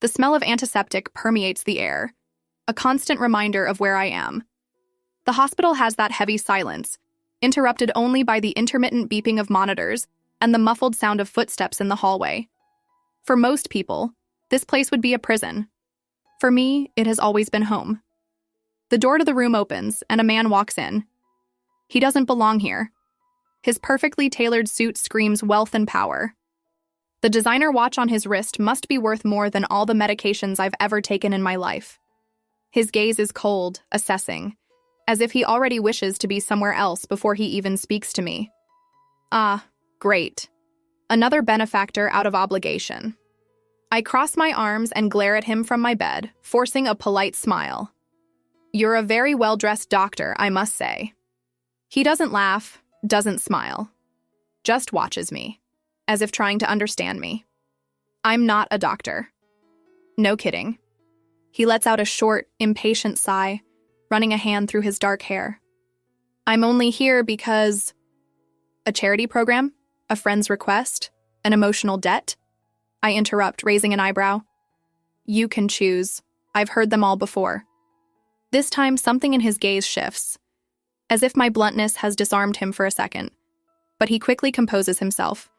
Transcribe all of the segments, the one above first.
The smell of antiseptic permeates the air, a constant reminder of where I am. The hospital has that heavy silence, interrupted only by the intermittent beeping of monitors and the muffled sound of footsteps in the hallway. For most people, this place would be a prison. For me, it has always been home. The door to the room opens, and a man walks in. He doesn't belong here. His perfectly tailored suit screams wealth and power. The designer watch on his wrist must be worth more than all the medications I've ever taken in my life. His gaze is cold, assessing, as if he already wishes to be somewhere else before he even speaks to me. Ah, great. Another benefactor out of obligation. I cross my arms and glare at him from my bed, forcing a polite smile. You're a very well-dressed doctor, I must say. He doesn't laugh, doesn't smile, just watches me, as if trying to understand me. I'm not a doctor. No kidding. He lets out a short, impatient sigh, running a hand through his dark hair. I'm only here because... A charity program? A friend's request? An emotional debt? I interrupt, raising an eyebrow. You can choose. I've heard them all before. This time, something in his gaze shifts, as if my bluntness has disarmed him for a second. But he quickly composes himself.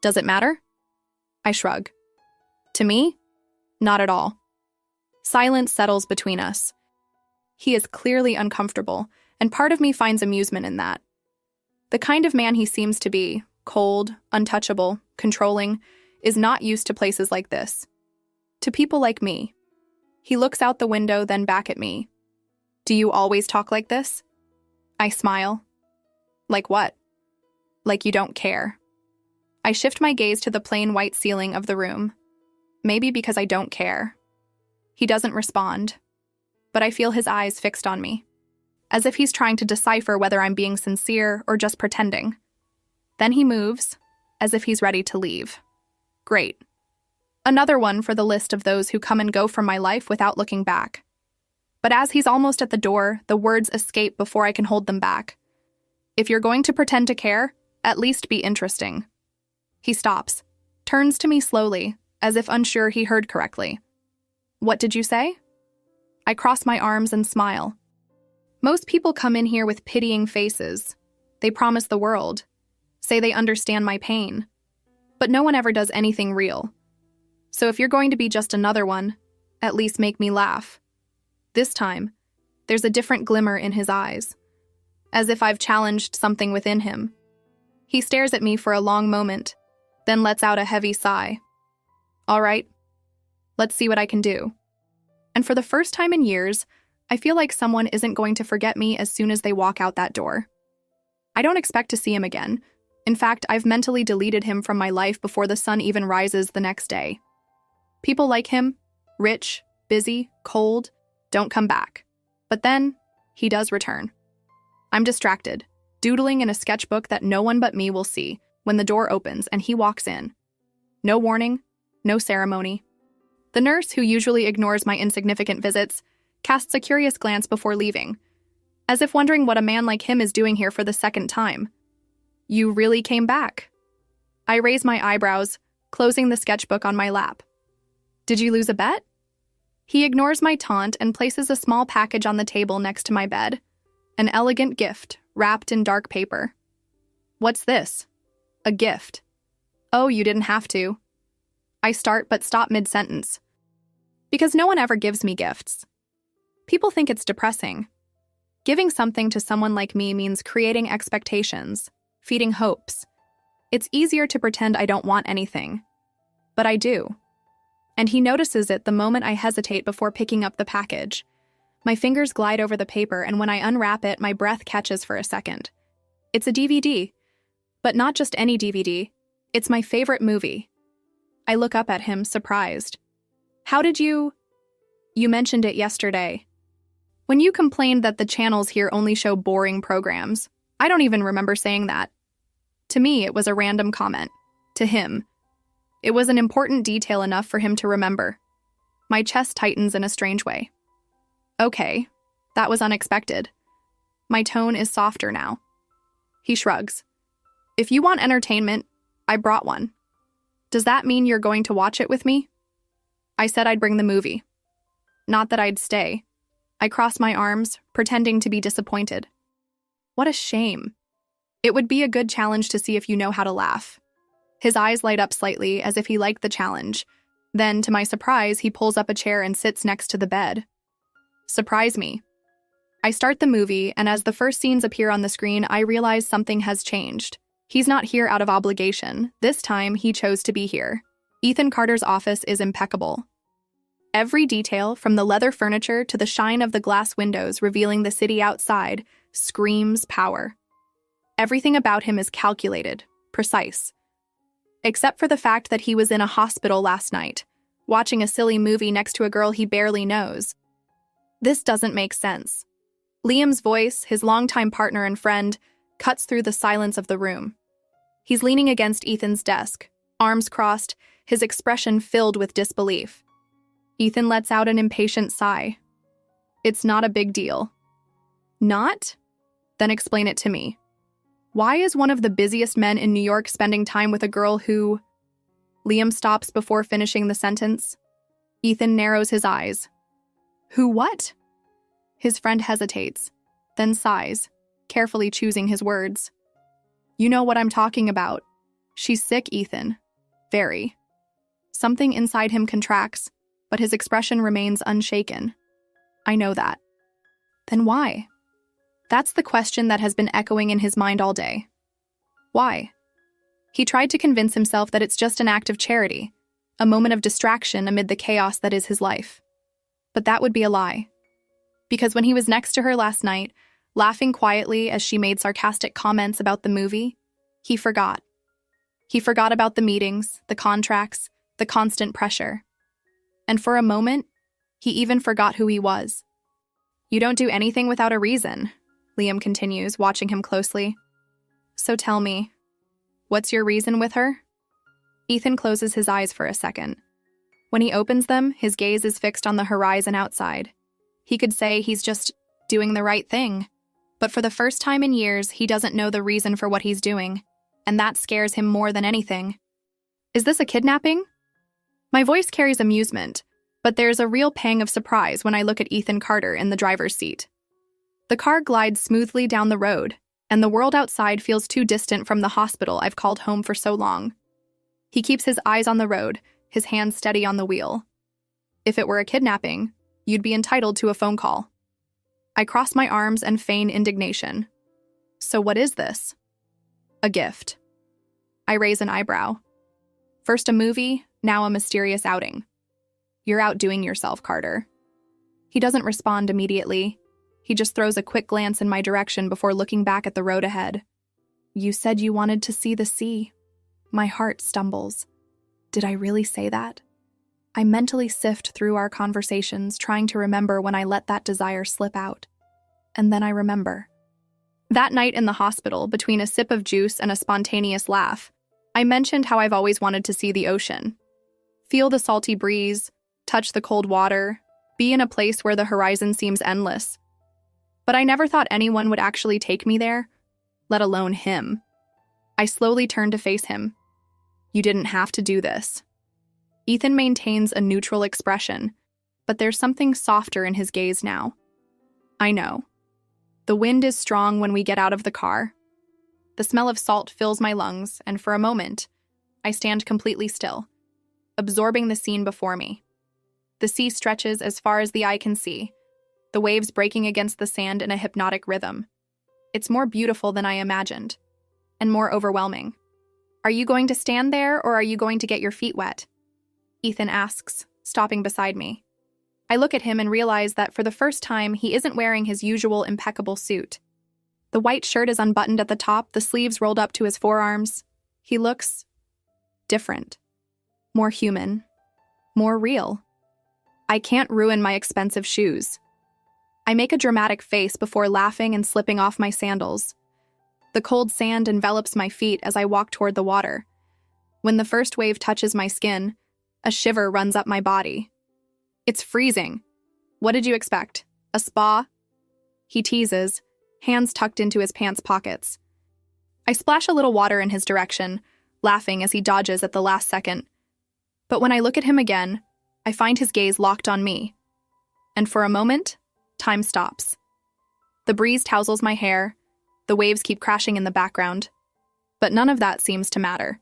Does it matter? I shrug. To me? Not at all. Silence settles between us. He is clearly uncomfortable, and part of me finds amusement in that. The kind of man he seems to be, cold, untouchable, controlling, is not used to places like this. To people like me. He looks out the window, then back at me. Do you always talk like this? I smile. Like what? Like you don't care. I shift my gaze to the plain white ceiling of the room. Maybe because I don't care. He doesn't respond, but I feel his eyes fixed on me, as if he's trying to decipher whether I'm being sincere or just pretending. Then he moves, as if he's ready to leave. Great. Another one for the list of those who come and go from my life without looking back. But as he's almost at the door, the words escape before I can hold them back. If you're going to pretend to care, at least be interesting. He stops, turns to me slowly, as if unsure he heard correctly. What did you say? I cross my arms and smile. Most people come in here with pitying faces. They promise the world, say they understand my pain. But no one ever does anything real. So if you're going to be just another one, at least make me laugh. This time, there's a different glimmer in his eyes, as if I've challenged something within him. He stares at me for a long moment, then lets out a heavy sigh. All right, let's see what I can do. And for the first time in years, I feel like someone isn't going to forget me as soon as they walk out that door. I don't expect to see him again. In fact, I've mentally deleted him from my life before the sun even rises the next day. People like him, rich, busy, cold, don't come back. But then, he does return. I'm distracted, doodling in a sketchbook that no one but me will see when the door opens and he walks in. No warning, no ceremony. The nurse, who usually ignores my insignificant visits, casts a curious glance before leaving, as if wondering what a man like him is doing here for the second time. You really came back. I raise my eyebrows, closing the sketchbook on my lap. Did you lose a bet? He ignores my taunt and places a small package on the table next to my bed, an elegant gift wrapped in dark paper. What's this? A gift. Oh, you didn't have to. I start but stop mid-sentence. Because no one ever gives me gifts. People think it's depressing. Giving something to someone like me means creating expectations, feeding hopes. It's easier to pretend I don't want anything. But I do. And he notices it the moment I hesitate before picking up the package. My fingers glide over the paper, and when I unwrap it, my breath catches for a second. It's a DVD. But not just any DVD. It's my favorite movie. I look up at him, surprised. How did you... You mentioned it yesterday. When you complained that the channels here only show boring programs, I don't even remember saying that. To me, it was a random comment. To him, it was an important detail enough for him to remember. My chest tightens in a strange way. Okay, that was unexpected. My tone is softer now. He shrugs. If you want entertainment, I brought one. Does that mean you're going to watch it with me? I said I'd bring the movie. Not that I'd stay. I crossed my arms, pretending to be disappointed. What a shame. It would be a good challenge to see if you know how to laugh. His eyes light up slightly, as if he liked the challenge. Then, to my surprise, he pulls up a chair and sits next to the bed. Surprise me. I start the movie, and as the first scenes appear on the screen, I realize something has changed. He's not here out of obligation. This time, he chose to be here. Ethan Carter's office is impeccable. Every detail, from the leather furniture to the shine of the glass windows revealing the city outside, screams power. Everything about him is calculated, precise. Except for the fact that he was in a hospital last night, watching a silly movie next to a girl he barely knows. This doesn't make sense. Liam's voice, his longtime partner and friend, cuts through the silence of the room. He's leaning against Ethan's desk, arms crossed, his expression filled with disbelief. Ethan lets out an impatient sigh. It's not a big deal. Not? Then explain it to me. Why is one of the busiest men in New York spending time with a girl who... Liam stops before finishing the sentence. Ethan narrows his eyes. Who what? His friend hesitates, then sighs, carefully choosing his words. You know what I'm talking about. She's sick, Ethan. Very. Something inside him contracts, but his expression remains unshaken. I know that. Then why? That's the question that has been echoing in his mind all day. Why? He tried to convince himself that it's just an act of charity, a moment of distraction amid the chaos that is his life. But that would be a lie. Because when he was next to her last night, laughing quietly as she made sarcastic comments about the movie, he forgot. He forgot about the meetings, the contracts, the constant pressure. And for a moment, he even forgot who he was. You don't do anything without a reason, Liam continues, watching him closely. So tell me, what's your reason with her? Ethan closes his eyes for a second. When he opens them, his gaze is fixed on the horizon outside. He could say he's just doing the right thing. But for the first time in years, he doesn't know the reason for what he's doing. And that scares him more than anything. Is this a kidnapping? My voice carries amusement, but there's a real pang of surprise when I look at Ethan Carter in the driver's seat. The car glides smoothly down the road, and the world outside feels too distant from the hospital I've called home for so long. He keeps his eyes on the road, his hands steady on the wheel. If it were a kidnapping, you'd be entitled to a phone call. I cross my arms and feign indignation. So what is this? A gift. I raise an eyebrow. First a movie, now a mysterious outing. You're outdoing yourself, Carter. He doesn't respond immediately. He just throws a quick glance in my direction before looking back at the road ahead. You said you wanted to see the sea. My heart stumbles. Did I really say that? I mentally sift through our conversations, trying to remember when I let that desire slip out. And then I remember. That night in the hospital, between a sip of juice and a spontaneous laugh, I mentioned how I've always wanted to see the ocean. Feel the salty breeze, touch the cold water, be in a place where the horizon seems endless. But I never thought anyone would actually take me there, let alone him. I slowly turned to face him. You didn't have to do this. Ethan maintains a neutral expression, but there's something softer in his gaze now. I know. The wind is strong when we get out of the car. The smell of salt fills my lungs, and for a moment, I stand completely still, absorbing the scene before me. The sea stretches as far as the eye can see, the waves breaking against the sand in a hypnotic rhythm. It's more beautiful than I imagined, and more overwhelming. Are you going to stand there, or are you going to get your feet wet? Ethan asks, stopping beside me. I look at him and realize that for the first time, he isn't wearing his usual impeccable suit. The white shirt is unbuttoned at the top, the sleeves rolled up to his forearms. He looks different, more human, more real. I can't ruin my expensive shoes. I make a dramatic face before laughing and slipping off my sandals. The cold sand envelops my feet as I walk toward the water. When the first wave touches my skin, a shiver runs up my body. It's freezing. What did you expect? A spa? He teases, hands tucked into his pants pockets. I splash a little water in his direction, laughing as he dodges at the last second. But when I look at him again, I find his gaze locked on me. And for a moment, time stops. The breeze tousles my hair, the waves keep crashing in the background. But none of that seems to matter.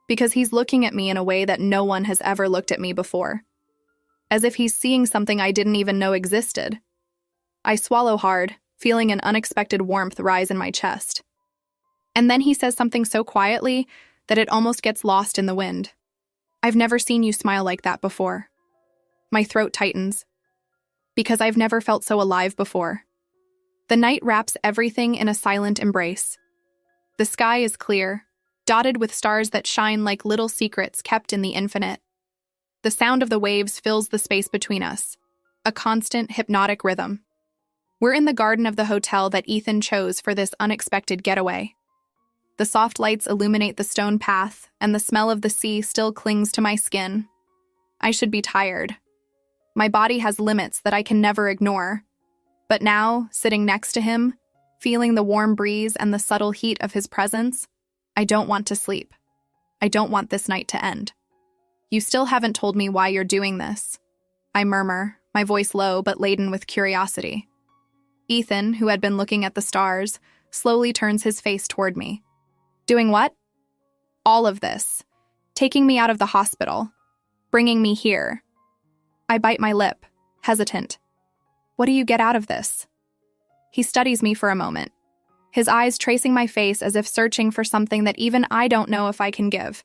Because he's looking at me in a way that no one has ever looked at me before. As if he's seeing something I didn't even know existed. I swallow hard, feeling an unexpected warmth rise in my chest. And then he says something so quietly that it almost gets lost in the wind. I've never seen you smile like that before. My throat tightens. Because I've never felt so alive before. The night wraps everything in a silent embrace. The sky is clear, dotted with stars that shine like little secrets kept in the infinite. The sound of the waves fills the space between us, a constant, hypnotic rhythm. We're in the garden of the hotel that Ethan chose for this unexpected getaway. The soft lights illuminate the stone path, and the smell of the sea still clings to my skin. I should be tired. My body has limits that I can never ignore. But now, sitting next to him, feeling the warm breeze and the subtle heat of his presence, I don't want to sleep. I don't want this night to end. You still haven't told me why you're doing this. I murmur, my voice low but laden with curiosity. Ethan, who had been looking at the stars, slowly turns his face toward me. Doing what? All of this. Taking me out of the hospital. Bringing me here. I bite my lip, hesitant. What do you get out of this? He studies me for a moment, his eyes tracing my face as if searching for something that even I don't know if I can give.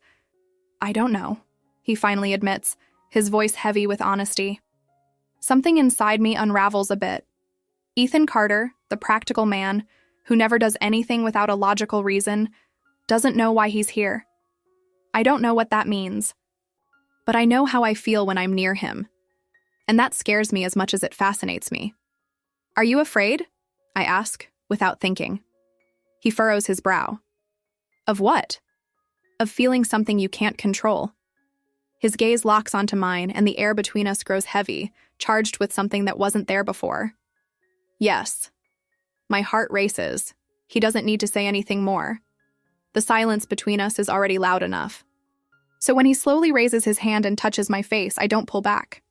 I don't know, he finally admits, his voice heavy with honesty. Something inside me unravels a bit. Ethan Carter, the practical man, who never does anything without a logical reason, doesn't know why he's here. I don't know what that means. But I know how I feel when I'm near him. And that scares me as much as it fascinates me. Are you afraid? I ask, without thinking. He furrows his brow. Of what? Of feeling something you can't control. His gaze locks onto mine, and the air between us grows heavy, charged with something that wasn't there before. Yes. My heart races. He doesn't need to say anything more. The silence between us is already loud enough. So when he slowly raises his hand and touches my face, I don't pull back.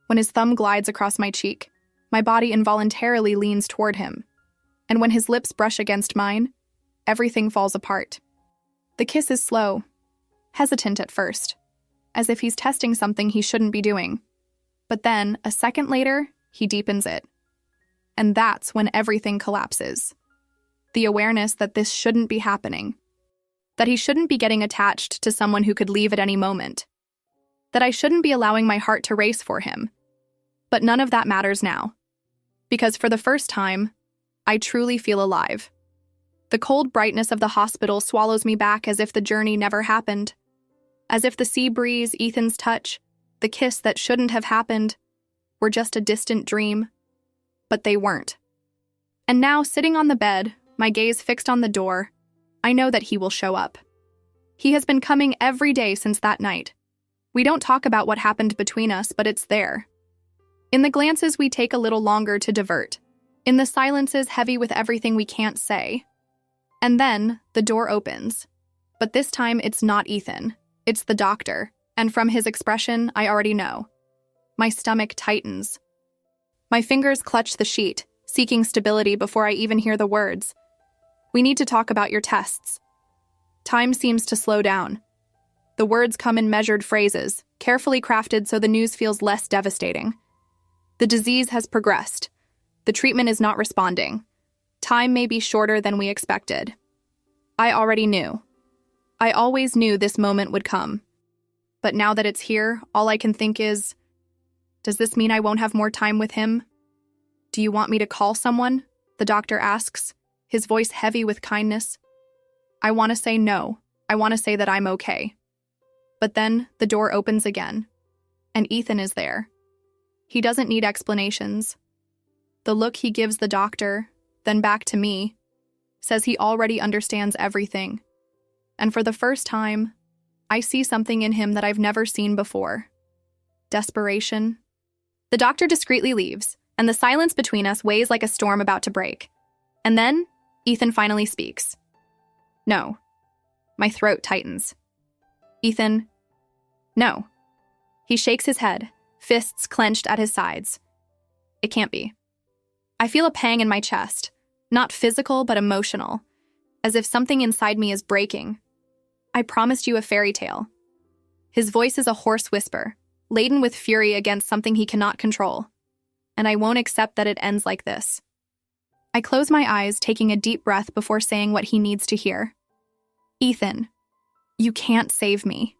When his thumb glides across my cheek, my body involuntarily leans toward him. And when his lips brush against mine, everything falls apart. The kiss is slow, hesitant at first, as if he's testing something he shouldn't be doing. But then, a second later, he deepens it. And that's when everything collapses. The awareness that this shouldn't be happening. That he shouldn't be getting attached to someone who could leave at any moment. That I shouldn't be allowing my heart to race for him. But none of that matters now. Because for the first time, I truly feel alive. The cold brightness of the hospital swallows me back as if the journey never happened. As if the sea breeze, Ethan's touch, the kiss that shouldn't have happened, were just a distant dream. But they weren't. And now, sitting on the bed, my gaze fixed on the door, I know that he will show up. He has been coming every day since that night. We don't talk about what happened between us, but it's there. In the glances we take a little longer to divert. In the silences heavy with everything we can't say. And then, the door opens. But this time, it's not Ethan. It's the doctor. And from his expression, I already know. My stomach tightens. My fingers clutch the sheet, seeking stability before I even hear the words. We need to talk about your tests. Time seems to slow down. The words come in measured phrases, carefully crafted so the news feels less devastating. The disease has progressed. The treatment is not responding. Time may be shorter than we expected. I already knew. I always knew this moment would come. But now that it's here, all I can think is, does this mean I won't have more time with him? Do you want me to call someone? The doctor asks, his voice heavy with kindness. I want to say no. I want to say that I'm okay. But then the door opens again, and Ethan is there. He doesn't need explanations. The look he gives the doctor, then back to me, says he already understands everything. And for the first time, I see something in him that I've never seen before. Desperation. The doctor discreetly leaves, and the silence between us weighs like a storm about to break. And then, Ethan finally speaks. No. My throat tightens. Ethan, no. He shakes his head, fists clenched at his sides. It can't be. I feel a pang in my chest, not physical but emotional, as if something inside me is breaking. I promised you a fairy tale. His voice is a hoarse whisper, laden with fury against something he cannot control. And I won't accept that it ends like this. I close my eyes, taking a deep breath before saying what he needs to hear. Ethan, you can't save me.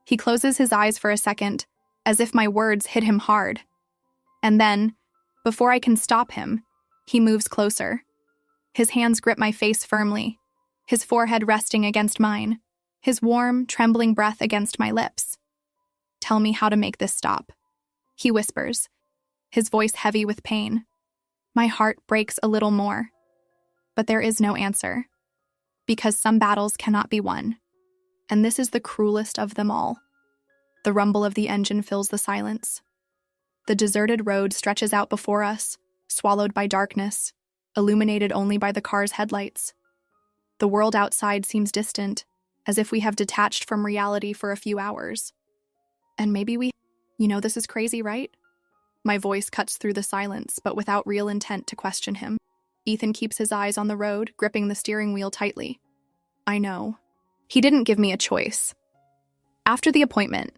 He closes his eyes for a second, as if my words hit him hard. And then, before I can stop him, he moves closer. His hands grip my face firmly, his forehead resting against mine, his warm, trembling breath against my lips. Tell me how to make this stop, he whispers, his voice heavy with pain. My heart breaks a little more. But there is no answer, because some battles cannot be won. And this is the cruelest of them all. The rumble of the engine fills the silence. The deserted road stretches out before us, swallowed by darkness, illuminated only by the car's headlights. The world outside seems distant, as if we have detached from reality for a few hours. And maybe this is crazy, right? My voice cuts through the silence, but without real intent to question him. Ethan keeps his eyes on the road, gripping the steering wheel tightly. I know. He didn't give me a choice. After the appointment,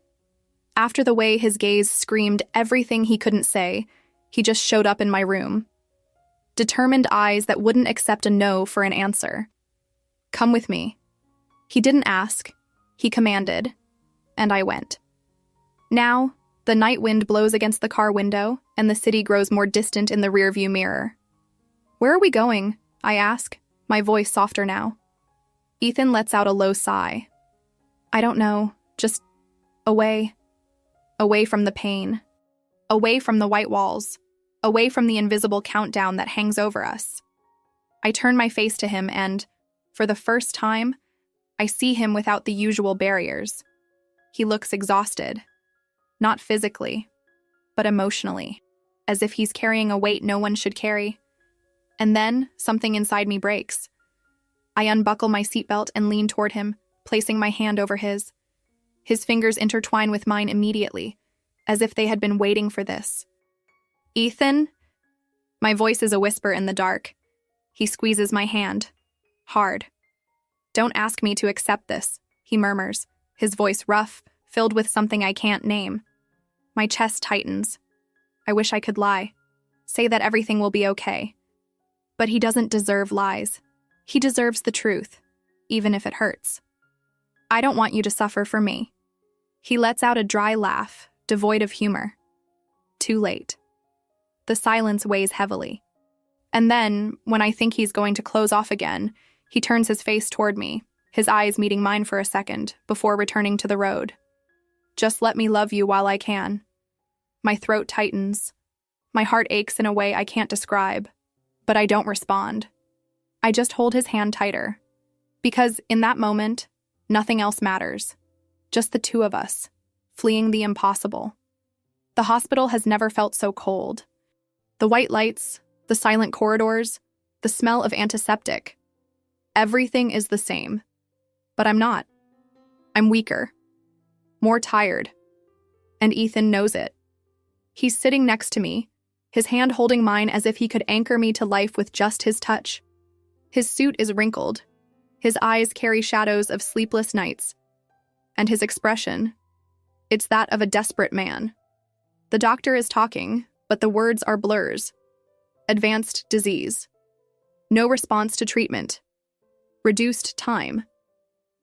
after the way his gaze screamed everything he couldn't say, he just showed up in my room. Determined eyes that wouldn't accept a no for an answer. Come with me. He didn't ask. He commanded. And I went. Now, the night wind blows against the car window, and the city grows more distant in the rearview mirror. Where are we going? I ask, my voice softer now. Ethan lets out a low sigh. I don't know, just away. Away from the pain. Away from the white walls. Away from the invisible countdown that hangs over us. I turn my face to him and, for the first time, I see him without the usual barriers. He looks exhausted. Not physically, but emotionally, as if he's carrying a weight no one should carry. And then, something inside me breaks. I unbuckle my seatbelt and lean toward him, placing my hand over his. His fingers intertwine with mine immediately, as if they had been waiting for this. Ethan? My voice is a whisper in the dark. He squeezes my hand. Hard. Don't ask me to accept this, he murmurs, his voice rough, filled with something I can't name. My chest tightens. I wish I could lie. Say that everything will be okay. But he doesn't deserve lies. He deserves the truth, even if it hurts. I don't want you to suffer for me. He lets out a dry laugh, devoid of humor. Too late. The silence weighs heavily. And then, when I think he's going to close off again, he turns his face toward me, his eyes meeting mine for a second, before returning to the road. Just let me love you while I can. My throat tightens. My heart aches in a way I can't describe. But I don't respond. I just hold his hand tighter. Because, in that moment, nothing else matters. Just the two of us, fleeing the impossible. The hospital has never felt so cold. The white lights, the silent corridors, the smell of antiseptic. Everything is the same. But I'm not. I'm weaker. More tired. And Ethan knows it. He's sitting next to me, his hand holding mine as if he could anchor me to life with just his touch. His suit is wrinkled. His eyes carry shadows of sleepless nights. And his expression, it's that of a desperate man. The doctor is talking, but the words are blurs. Advanced disease. No response to treatment. Reduced time.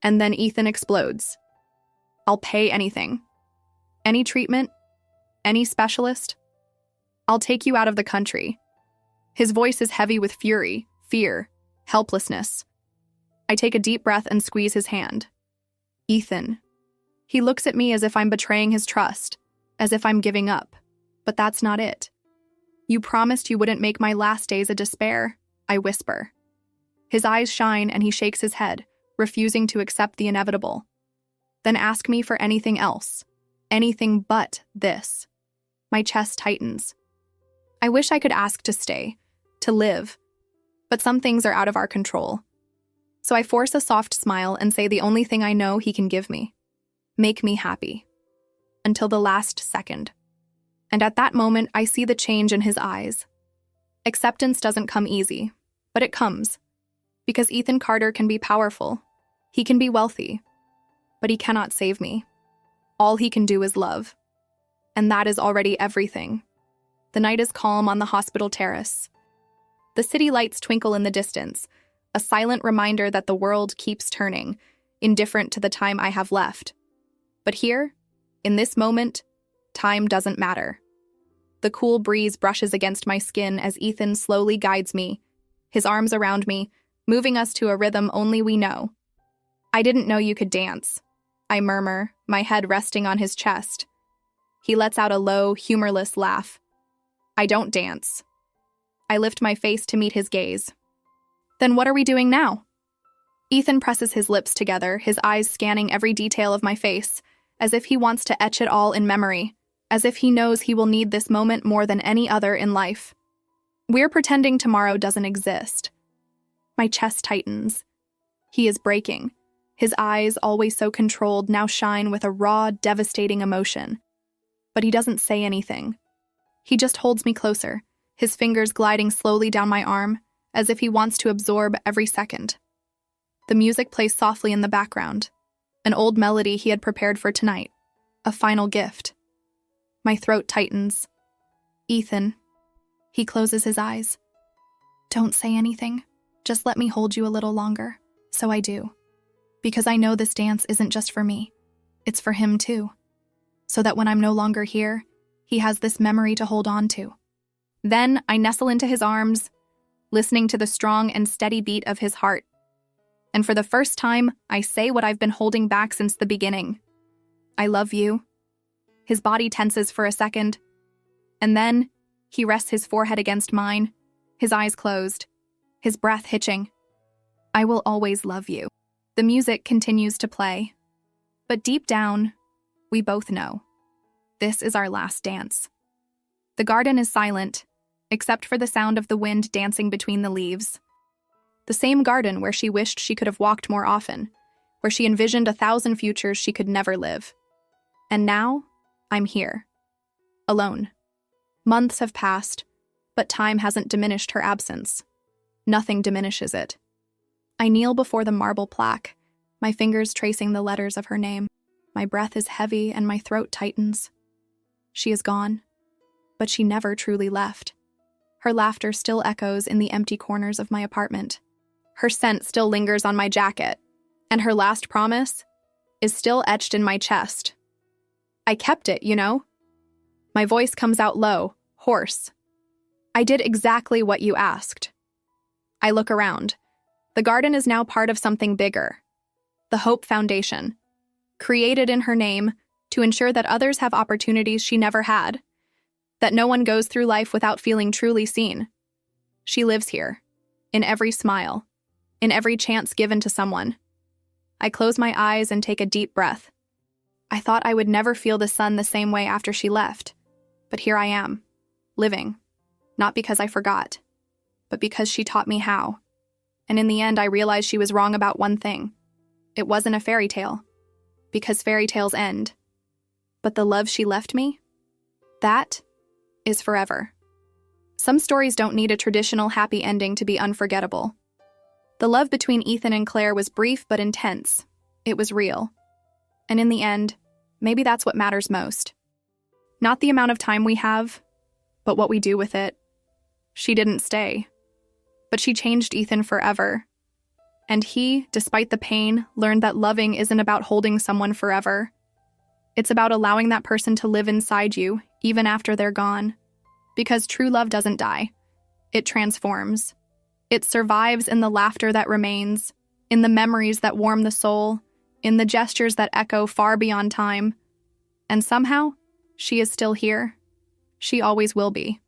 And then Ethan explodes. I'll pay anything. Any treatment. Any specialist. I'll take you out of the country. His voice is heavy with fury, fear, helplessness. I take a deep breath and squeeze his hand. Ethan. He looks at me as if I'm betraying his trust, as if I'm giving up. But that's not it. You promised you wouldn't make my last days a despair, I whisper. His eyes shine and he shakes his head, refusing to accept the inevitable. Then ask me for anything else. Anything but this. My chest tightens. I wish I could ask to stay, to live. But some things are out of our control. So I force a soft smile and say the only thing I know he can give me. Make me happy. until the last second. And at that moment, I see the change in his eyes. Acceptance doesn't come easy, but it comes. Because Ethan Carter can be powerful. He can be wealthy. But he cannot save me. All he can do is love. And that is already everything. The night is calm on the hospital terrace. The city lights twinkle in the distance, a silent reminder that the world keeps turning, indifferent to the time I have left. But here, in this moment, time doesn't matter. The cool breeze brushes against my skin as Ethan slowly guides me, his arms around me, moving us to a rhythm only we know. "I didn't know you could dance," I murmur, my head resting on his chest. He lets out a low, humorless laugh. "I don't dance." I lift my face to meet his gaze. "Then what are we doing now?" Ethan presses his lips together, his eyes scanning every detail of my face, as if he wants to etch it all in memory, as if he knows he will need this moment more than any other in life. We're pretending tomorrow doesn't exist. My chest tightens. He is breaking. His eyes, always so controlled, now shine with a raw, devastating emotion. But he doesn't say anything. He just holds me closer, his fingers gliding slowly down my arm, as if he wants to absorb every second. The music plays softly in the background, an old melody he had prepared for tonight, a final gift. My throat tightens. "Ethan." He closes his eyes. "Don't say anything. Just let me hold you a little longer." So I do. Because I know this dance isn't just for me. It's for him too. So that when I'm no longer here, he has this memory to hold on to. Then I nestle into his arms, listening to the strong and steady beat of his heart. And for the first time, I say what I've been holding back since the beginning. "I love you." His body tenses for a second, and then he rests his forehead against mine, his eyes closed, his breath hitching. "I will always love you." The music continues to play. But deep down, we both know. This is our last dance. The garden is silent, except for the sound of the wind dancing between the leaves. The same garden where she wished she could have walked more often, where she envisioned 1,000 futures she could never live. And now, I'm here. Alone. Months have passed, but time hasn't diminished her absence. Nothing diminishes it. I kneel before the marble plaque, my fingers tracing the letters of her name. My breath is heavy and my throat tightens. She is gone, but she never truly left. Her laughter still echoes in the empty corners of my apartment. Her scent still lingers on my jacket, and her last promise is still etched in my chest. I kept it, you know? My voice comes out low, hoarse. I did exactly what you asked. I look around. The garden is now part of something bigger. The Hope Foundation, created in her name to ensure that others have opportunities she never had, that no one goes through life without feeling truly seen. She lives here, in every smile, in every chance given to someone. I close my eyes and take a deep breath. I thought I would never feel the sun the same way after she left, but here I am, living, not because I forgot, but because she taught me how. And in the end, I realized she was wrong about one thing. It wasn't a fairy tale, because fairy tales end. But the love she left me, that is forever. Some stories don't need a traditional happy ending to be unforgettable. The love between Ethan and Claire was brief but intense. It was real. And in the end, maybe that's what matters most. Not the amount of time we have, but what we do with it. She didn't stay, but she changed Ethan forever. And he, despite the pain, learned that loving isn't about holding someone forever. It's about allowing that person to live inside you, even after they're gone. Because true love doesn't die. It transforms. It survives in the laughter that remains, in the memories that warm the soul, in the gestures that echo far beyond time. And somehow, she is still here. She always will be.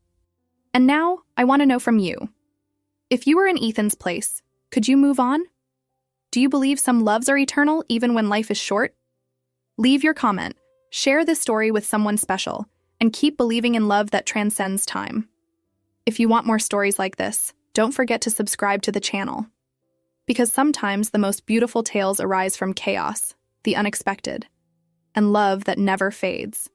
And now, I want to know from you. If you were in Ethan's place, could you move on? Do you believe some loves are eternal even when life is short? Leave your comment, share this story with someone special, and keep believing in love that transcends time. If you want more stories like this, don't forget to subscribe to the channel. Because sometimes the most beautiful tales arise from chaos, the unexpected. and love that never fades.